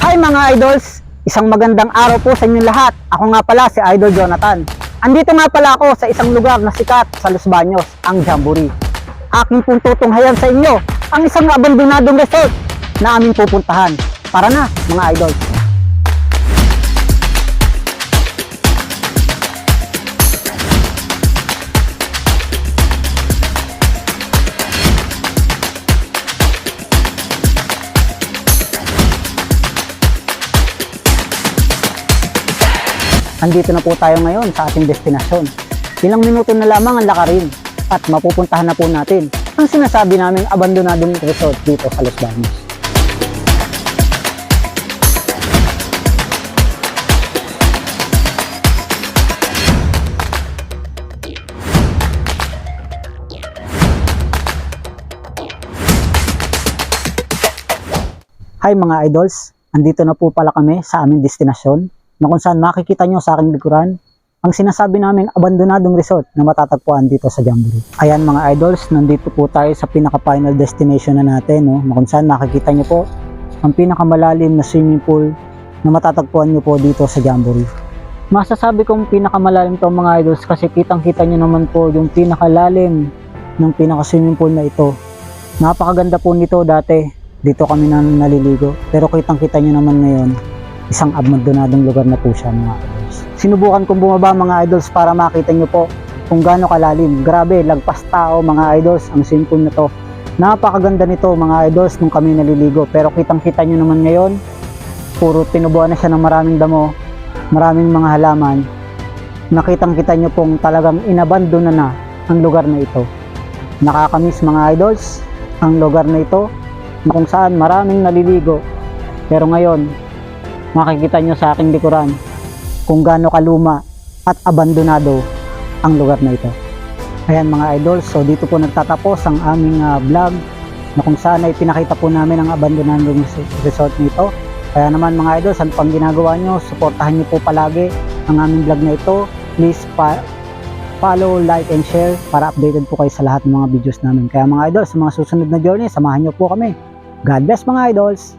Hi mga idols! Isang magandang araw po sa inyong lahat. Ako nga pala si Idol Jonathan. Andito nga pala ako sa isang lugar na sikat sa Los Baños, ang Jamboree. Aking pong tutunghayan sa inyo ang isang abandonadong resort na aming pupuntahan. Tara na mga idols! Andito na po tayo ngayon sa ating destinasyon. Ilang minuto na lamang ang lakarin at mapupuntahan na po natin ang sinasabi naming abandonadong resort dito sa Los Baños. Hi mga idols, andito na po pala kami sa aming destinasyon na kung saan makikita nyo sa aking likuran ang sinasabi naming abandonadong resort na matatagpuan dito sa Jamboree. Ayan mga idols, nandito po tayo sa pinaka-final destination na natin, no? Na kung saan makikita nyo po ang pinakamalalim na swimming pool na matatagpuan nyo po dito sa Jamboree. Masasabi kong pinakamalalim to mga idols kasi kitang-kita nyo naman po yung pinakalalim ng pinaka-swimming pool na ito. Napakaganda po nito dati, dito kami naliligo, pero kitang-kita nyo naman ngayon isang abandonadong lugar na po siya mga idols. Sinubukan kong bumaba mga idols para makita nyo po kung gaano kalalim. Grabe, lagpas tao mga idols ang swimming pool na to. Napakaganda nito mga idols nung kami naliligo, pero kitang kita nyo naman ngayon puro tinubuan na siya ng maraming damo, maraming mga halaman. Nakitang kita nyo pong talagang inabandona na ang lugar na ito. Nakakamiss mga idols ang lugar na ito na kung saan maraming naliligo, pero ngayon makikita nyo sa aking likuran kung gaano kaluma at abandonado ang lugar na ito. Ayan mga idols, so dito po nagtatapos ang aming vlog na kung saan ay pinakita po namin ang abandonadong resort nito. Kaya naman mga idols, ano pang ginagawa nyo, suportahan nyo po palagi ang aming vlog na ito. Please follow, like, and share para updated po kayo sa lahat ng mga videos namin. Kaya mga idols, sa mga susunod na journey, samahan nyo po kami. God bless mga idols!